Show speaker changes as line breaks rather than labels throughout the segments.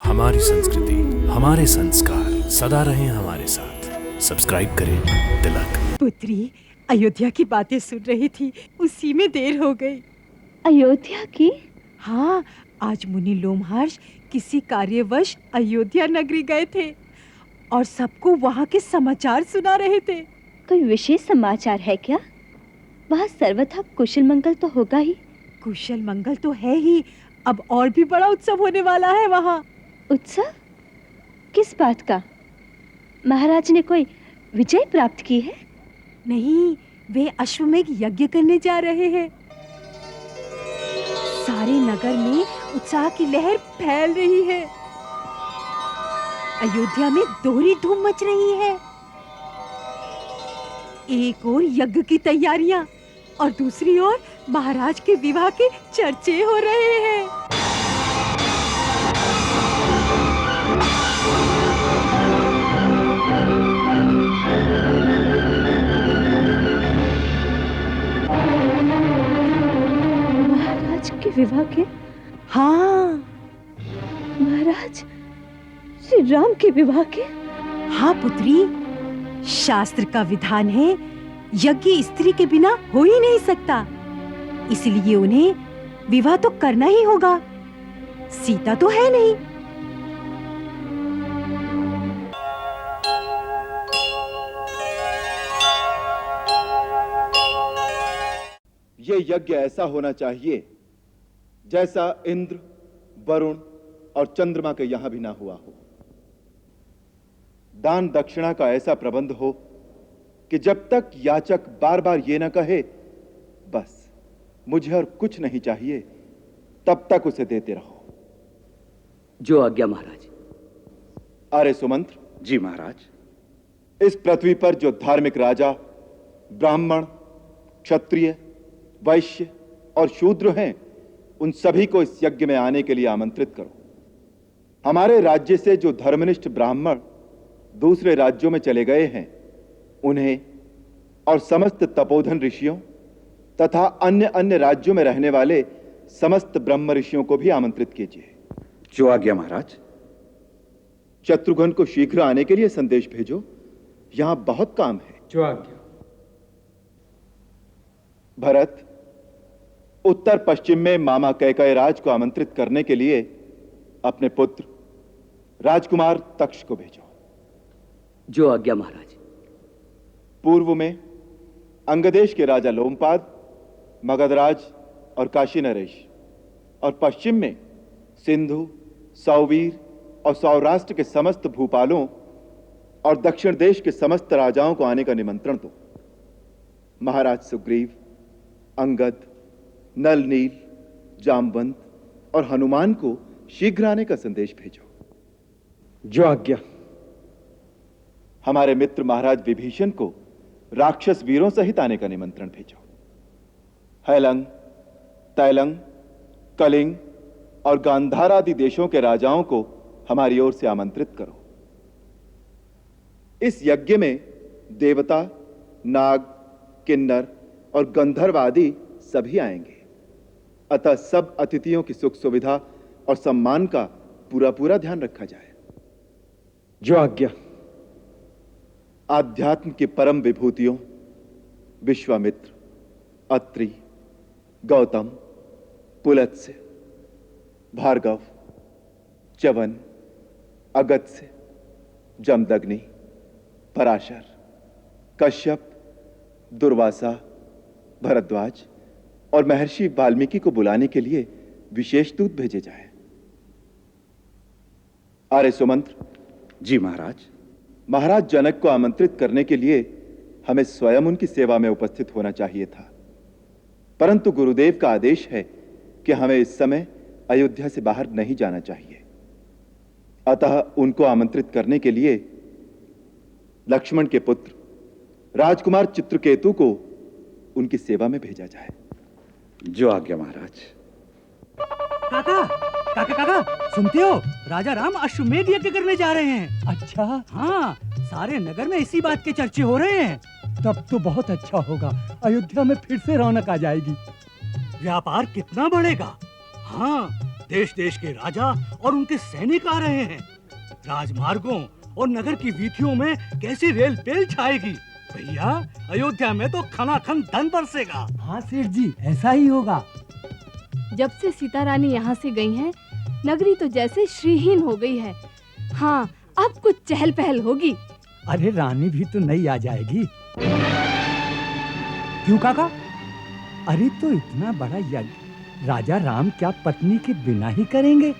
हमारी संस्कृति, हमारे संस्कार सदा रहें हमारे साथ। सब्सक्राइब करें तिलक।
पुत्री अयोध्या की बातें सुन रही थी, उसी में देर हो गई।
अयोध्या की?
हाँ, आज मुनि लोमहर्ष किसी कार्यवश अयोध्या नगरी गए थे और सबको वहाँ के समाचार सुना रहे थे।
कोई विशेष समाचार है क्या? वहाँ सर्वथा कुशल मंगल तो होगा ही।
कुशल मंगल तो है ही, अब और भी बड़ा उत्सव होने वाला है वहाँ।
उत्सव? किस बात का? महाराज ने कोई विजय प्राप्त की है?
नहीं, वे अश्वमेघ यज्ञ करने जा रहे हैं। सारे नगर में उत्साह की लहर फैल रही है। अयोध्या में दोहरी धूम मच रही है। एक ओर यज्ञ की तैयारियां और दूसरी ओर महाराज के विवाह के चर्चे हो रहे हैं।
महाराज के विवाह के?
हाँ,
महाराज श्री राम के विवाह के?
हाँ पुत्री, शास्त्र का विधान है यज्ञ स्त्री के बिना हो ही नहीं सकता, इसलिए उन्हें विवाह तो करना ही होगा। सीता तो है नहीं।
ये यज्ञ ऐसा होना चाहिए जैसा इंद्र, वरुण और चंद्रमा के यहां भी ना हुआ हो। दान दक्षिणा का ऐसा प्रबंध हो कि जब तक याचक बार बार ये ना कहे बस मुझे और कुछ नहीं चाहिए, तब तक उसे देते रहो।
जो आज्ञा महाराज।
अरे सुमंत्र।
जी महाराज।
इस पृथ्वी पर जो धार्मिक राजा, ब्राह्मण, क्षत्रिय, वैश्य और शूद्र हैं, उन सभी को इस यज्ञ में आने के लिए आमंत्रित करो। हमारे राज्य से जो धर्मनिष्ठ ब्राह्मण दूसरे राज्यों में चले गए हैं, उन्हें और समस्त तपोधन ऋषियों तथा अन्य अन्य राज्यों में रहने वाले समस्त ब्रह्म ऋषियों को भी आमंत्रित कीजिए।
जो आज्ञा महाराज।
शत्रुघ्न को शीघ्र आने के लिए संदेश भेजो, यहां बहुत काम है।
जो आज्ञा।
भरत, उत्तर पश्चिम में मामा कैकेयी राज को आमंत्रित करने के लिए अपने पुत्र राजकुमार तक्ष को भेजो।
जो आज्ञा महाराज।
पूर्व में अंगदेश के राजा लोमपाद, मगधराज और काशी नरेश, और पश्चिम में सिंधु, सौवीर और सौराष्ट्र के समस्त भूपालों और दक्षिण देश के समस्त राजाओं को आने का निमंत्रण दो। महाराज सुग्रीव, अंगद, नल नील, जामवंत और हनुमान को शीघ्र आने का संदेश भेजो।
जो आज्ञा।
हमारे मित्र महाराज विभीषण को राक्षस वीरों सहित आने का निमंत्रण भेजो। हैलंग, तैलंग, कलिंग और गांधार आदि देशों के राजाओं को हमारी ओर से आमंत्रित करो। इस यज्ञ में देवता, नाग, किन्नर और गंधर्व आदि सभी आएंगे, अतः सब अतिथियों की सुख सुविधा और सम्मान का पूरा पूरा ध्यान रखा जाए।
जो आज्ञा।
आध्यात्म की परम विभूतियों विश्वामित्र, अत्रि, गौतम, पुलत्स्य, भार्गव, च्यवन, अगस्त्य, जमदग्नि, पराशर, कश्यप, दुर्वासा, भरद्वाज और महर्षि वाल्मीकि को बुलाने के लिए विशेष दूत भेजे जाए। आर्य सुमंत्र।
जी महाराज।
महाराज जनक को आमंत्रित करने के लिए हमें स्वयं उनकी सेवा में उपस्थित होना चाहिए था, परंतु गुरुदेव का आदेश है कि हमें इस समय अयोध्या से बाहर नहीं जाना चाहिए। अतः उनको आमंत्रित करने के लिए लक्ष्मण के पुत्र राजकुमार चित्रकेतु को उनकी सेवा में भेजा जाए।
जो आज्ञा महाराज।
काका, काका काका, सुनते हो? राजा राम अश्वमेध यज्ञ करने जा रहे हैं।
अच्छा।
हाँ, सारे नगर में इसी बात के चर्चे हो रहे हैं।
तब तो बहुत अच्छा होगा, अयोध्या में फिर से रौनक आ जाएगी।
व्यापार कितना बढ़ेगा। हाँ, देश देश के राजा और उनके सैनिक आ रहे हैं। राजमार्गों और नगर की वीथियों में कैसी रेल पेल छाएगी। भैया, अयोध्या में तो खनाखन धन बरसेगा।
हाँ सेठ जी, ऐसा ही होगा।
जब से सीता रानी यहाँ से गई हैं, नगरी तो जैसे श्रीहीन हो गई है। हाँ, अब कुछ चहल पहल होगी।
अरे रानी भी तो नहीं आ जाएगी। क्यों काका? अरे तो इतना बड़ा यज्ञ राजा राम क्या पत्नी के बिना ही करेंगे?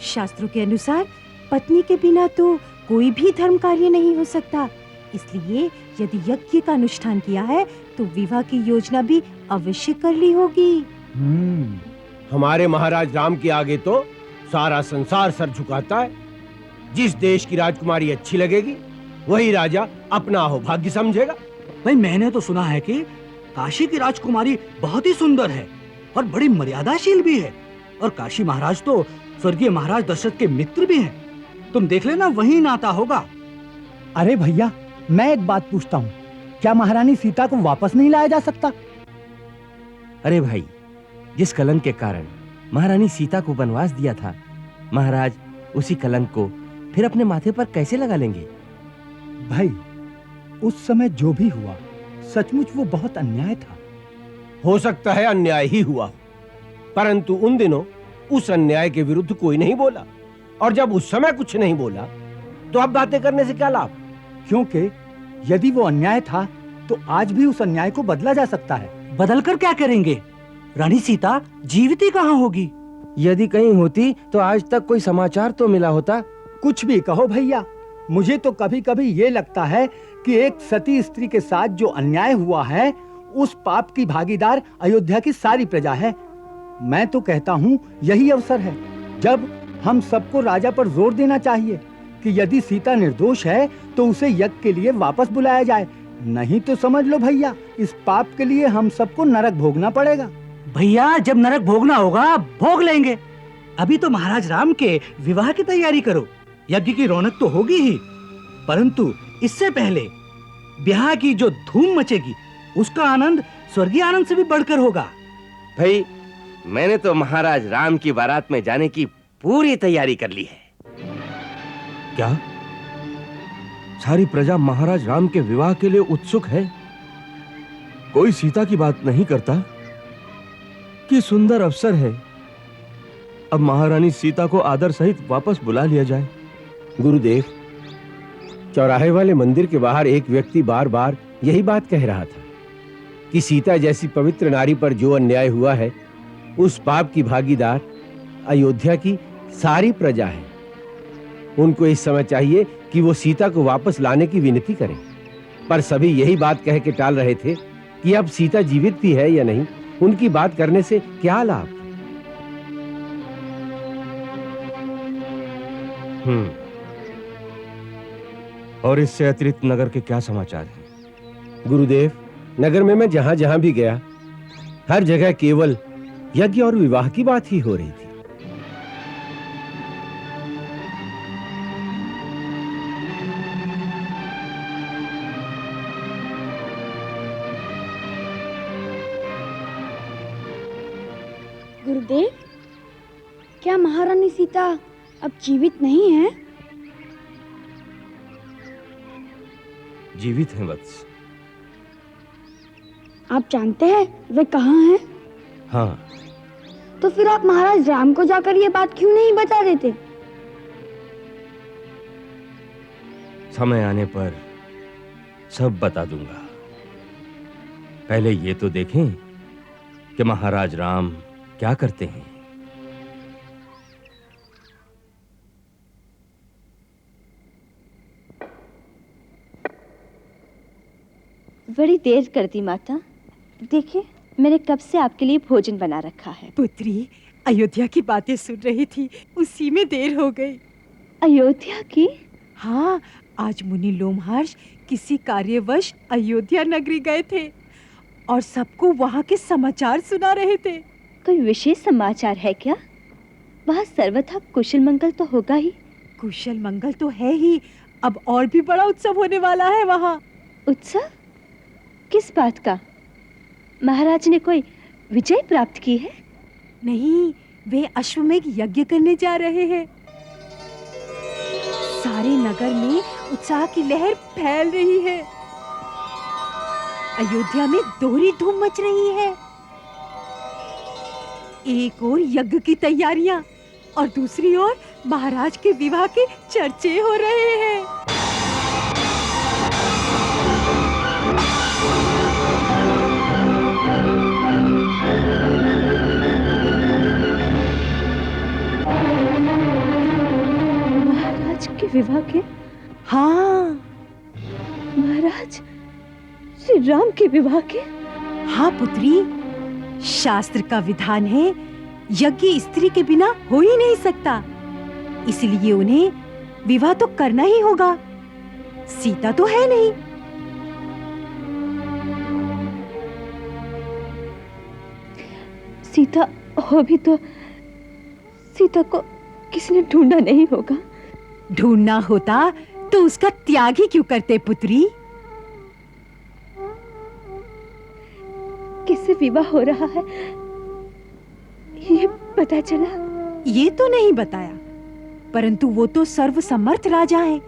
शास्त्रों के अनुसार पत्नी के बिना तो कोई भी धर्म कार्य नहीं हो सकता। इसलिए यदि यज्ञ का अनुष्ठान किया है तो विवाह की योजना भी अवश्य कर ली होगी।
हमारे महाराज राम के आगे तो सारा संसार सर झुकाता है। जिस देश की राजकुमारी अच्छी लगेगी वही राजा अपना अहोभाग्य समझेगा।
भाई, मैंने तो सुना है कि काशी की राजकुमारी बहुत ही सुंदर है और बड़ी मर्यादाशील भी है। और काशी महाराज तो स्वर्गीय महाराज दशरथ के मित्र भी हैं। तुम देख लेना, वही नाता होगा।
अरे भैया, मैं एक बात पूछता हूँ, क्या महारानी सीता को वापस नहीं लाया जा सकता?
अरे भाई, जिस कलंक के कारण महारानी सीता को वनवास दिया था, महाराज उसी कलंक को फिर अपने माथे पर कैसे लगा लेंगे?
भाई, उस समय जो भी हुआ सचमुच वो बहुत अन्याय था।
हो सकता है अन्याय ही हुआ, परंतु उन दिनों उस अन्याय के विरुद्ध कोई नहीं बोला, और जब उस समय कुछ नहीं बोला तो अब बातें करने से क्या लाभ?
क्योंकि यदि वो अन्याय था तो आज भी उस अन्याय को बदला जा सकता है।
बदल कर क्या करेंगे? रानी सीता जीवित ही कहाँ होगी?
यदि कहीं होती तो आज तक कोई समाचार तो मिला होता।
कुछ भी कहो भैया, मुझे तो कभी कभी ये लगता है कि एक सती स्त्री के साथ जो अन्याय हुआ है उस पाप की भागीदार अयोध्या की सारी प्रजा है। मैं तो कहता हूँ यही अवसर है जब हम सबको राजा पर जोर देना चाहिए कि यदि सीता निर्दोष है तो उसे यज्ञ के लिए वापस बुलाया जाए। नहीं तो समझ लो भैया, इस पाप के लिए हम सबको नरक भोगना पड़ेगा।
भैया, जब नरक भोगना होगा भोग लेंगे। अभी तो महाराज राम के विवाह की तैयारी करो। यज्ञ की रौनक तो होगी ही, परंतु इससे पहले ब्याह की जो धूम मचेगी उसका आनंद स्वर्गीय आनंद से भी बढ़कर होगा।
भाई, मैंने तो महाराज राम की बारात में जाने की पूरी तैयारी कर ली है।
क्या सारी प्रजा महाराज राम के विवाह के लिए उत्सुक है? कोई सीता की बात नहीं करता? कि सुंदर अवसर है, अब महारानी सीता को आदर सहित वापस बुला लिया जाए।
गुरुदेव, चौराहे वाले मंदिर के बाहर एक व्यक्ति बार बार यही बात कह रहा था कि सीता जैसी पवित्र नारी पर जो अन्याय हुआ है उस पाप की भागीदार अयोध्या की सारी प्रजा है। उनको इस समय चाहिए कि वो सीता को वापस लाने की विनती करें, पर सभी यही बात कह के टाल रहे थे कि अब सीता जीवित भी है या नहीं, उनकी बात करने से क्या लाभ।
और इससे अतिरिक्त नगर के क्या समाचार हैं?
गुरुदेव, नगर में मैं जहां जहां भी गया हर जगह केवल यज्ञ और विवाह की बात ही हो रही थी।
गुरुदेव, क्या महारानी सीता अब जीवित नहीं है?
जीवित हैं वत्स।
आप जानते हैं वे कहाँ हैं?
हाँ।
तो फिर आप महाराज राम को जाकर ये बात क्यों नहीं बता देते?
समय आने पर सब बता दूंगा। पहले ये तो देखें कि महाराज राम क्या करते हैं।
बड़ी देर कर दी माता। देखिए, मैंने कब से आपके लिए भोजन बना रखा है।
पुत्री, अयोध्या की बातें सुन रही थी, उसी में देर हो गई।
अयोध्या की?
हाँ, आज मुनि लोमहर्ष किसी कार्यवश अयोध्या नगरी गए थे और सबको वहाँ के समाचार सुना रहे थे।
कोई विशेष समाचार है क्या? वहाँ सर्वथा कुशल मंगल तो होगा ही।
कुशल मंगल तो है ही, अब और भी बड़ा उत्सव होने वाला है वहाँ।
उत्सव? किस बात का? महाराज ने कोई विजय प्राप्त की है?
नहीं, वे अश्वमेघ यज्ञ करने जा रहे हैं। सारे नगर में उत्साह की लहर फैल रही है। अयोध्या में दोहरी धूम मच रही है। एक ओर यज्ञ की तैयारियां और दूसरी ओर महाराज के विवाह के चर्चे हो रहे हैं।
महाराज के विवाह के?
हाँ,
महाराज श्री राम के विवाह के?
हाँ पुत्री, शास्त्र का विधान है यज्ञ स्त्री के बिना हो ही नहीं सकता, इसलिए उन्हें विवाह तो करना ही होगा। सीता तो है नहीं।
सीता हो भी तो सीता को किसी ने ढूंढा नहीं होगा।
ढूंढना होता तो उसका त्याग ही क्यों करते पुत्री?
किससे विवाह हो रहा है ये पता चला?
ये तो नहीं बताया, परंतु वो तो सर्वसमर्थ राजा है।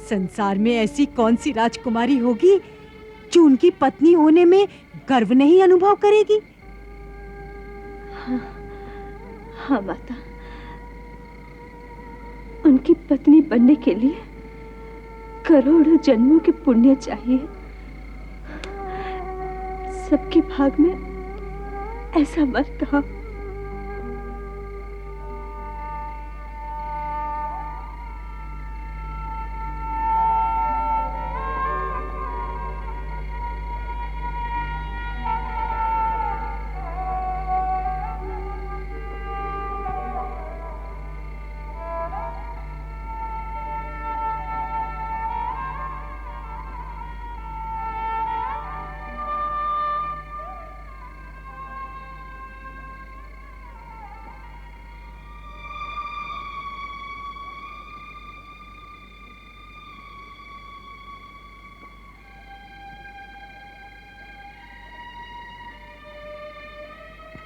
संसार में ऐसी कौन सी राजकुमारी होगी जो उनकी पत्नी होने में गर्व नहीं अनुभव करेगी?
हाँ माता, उनकी पत्नी बनने के लिए करोड़ों जन्मों के पुण्य चाहिए। सबके भाग में ऐसा वर कहा।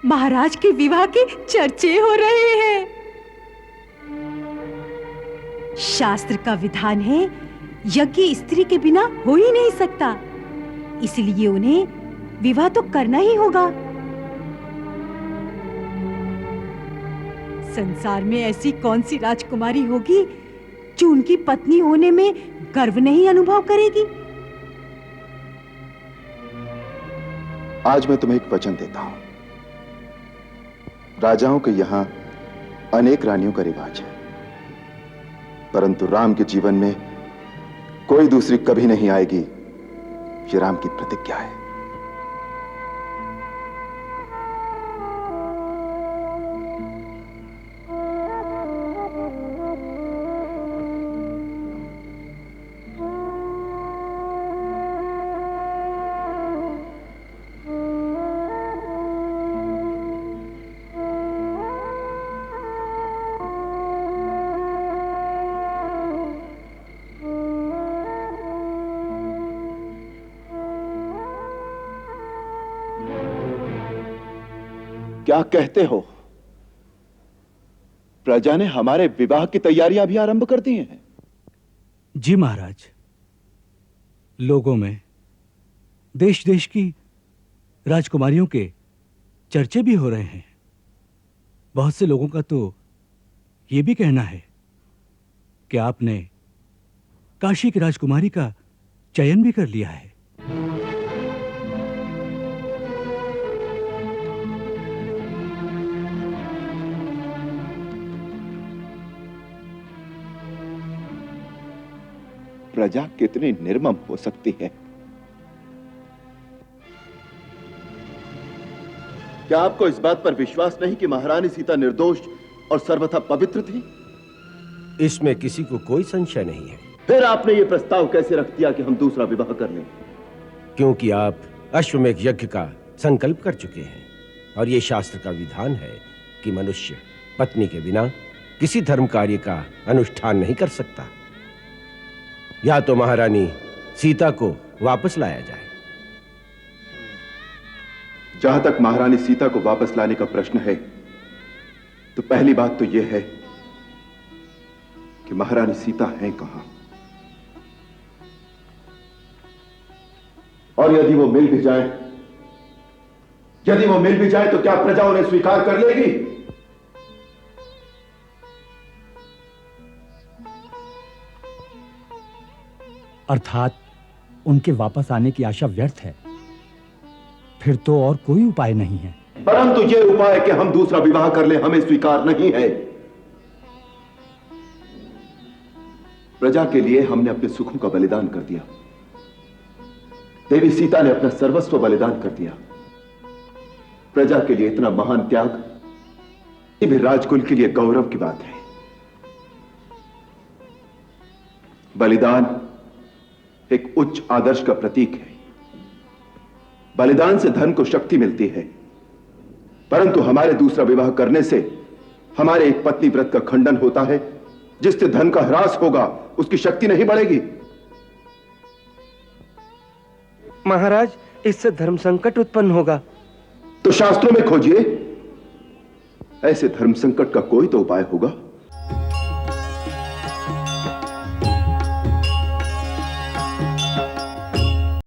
महाराज के विवाह के चर्चे हो रहे हैं। शास्त्र का विधान है यज्ञ स्त्री के बिना हो ही नहीं सकता, इसलिए उन्हें विवाह तो करना ही होगा। संसार में ऐसी कौन सी राजकुमारी होगी जो उनकी पत्नी होने में गर्व नहीं अनुभव करेगी?
आज मैं तुम्हें एक वचन देता हूं। राजाओं के यहां अनेक रानियों का रिवाज है, परंतु राम के जीवन में कोई दूसरी कभी नहीं आएगी। ये राम की प्रतिज्ञा है। क्या कहते हो? प्रजा ने हमारे विवाह की तैयारियां भी आरंभ कर दी हैं।
जी महाराज, लोगों में देश देश की राजकुमारियों के चर्चे भी हो रहे हैं। बहुत से लोगों का तो यह भी कहना है कि आपने काशी की राजकुमारी का चयन भी कर लिया है।
प्रजा कितनी निर्मम हो सकती है? क्या आपको इस बात पर विश्वास नहीं कि महारानी सीता निर्दोष और सर्वथा पवित्र थी?
इसमें किसी को कोई संशय नहीं है।
फिर आपने यह प्रस्ताव कैसे रख दिया कि हम दूसरा विवाह कर लें?
क्योंकि आप अश्वमेघ यज्ञ का संकल्प कर चुके हैं और यह शास्त्र का विधान है कि मनुष्य पत्नी के बिना किसी धर्म कार्य का अनुष्ठान नहीं कर सकता। या तो महारानी सीता को वापस लाया जाए।
जहां तक महारानी सीता को वापस लाने का प्रश्न है, तो पहली बात तो यह है कि महारानी सीता हैं कहां, और यदि वो मिल भी जाए, तो क्या प्रजा उन्हें स्वीकार कर लेगी?
अर्थात उनके वापस आने की आशा व्यर्थ है। फिर तो और कोई उपाय नहीं है।
परंतु यह उपाय कि हम दूसरा विवाह कर ले हमें स्वीकार नहीं है। प्रजा के लिए हमने अपने सुखों का बलिदान कर दिया। देवी सीता ने अपना सर्वस्व बलिदान कर दिया। प्रजा के लिए इतना महान त्याग, ये भी राजकुल के लिए गौरव की बात है। बलिदान एक उच्च आदर्श का प्रतीक है। बलिदान से धन को शक्ति मिलती है, परंतु हमारे दूसरा विवाह करने से हमारे एक पत्नी व्रत का खंडन होता है। जिससे धन का ह्रास होगा, उसकी शक्ति नहीं बढ़ेगी।
महाराज, इससे धर्म संकट उत्पन्न होगा।
तो शास्त्रों में खोजिए, ऐसे धर्म संकट का कोई तो उपाय होगा।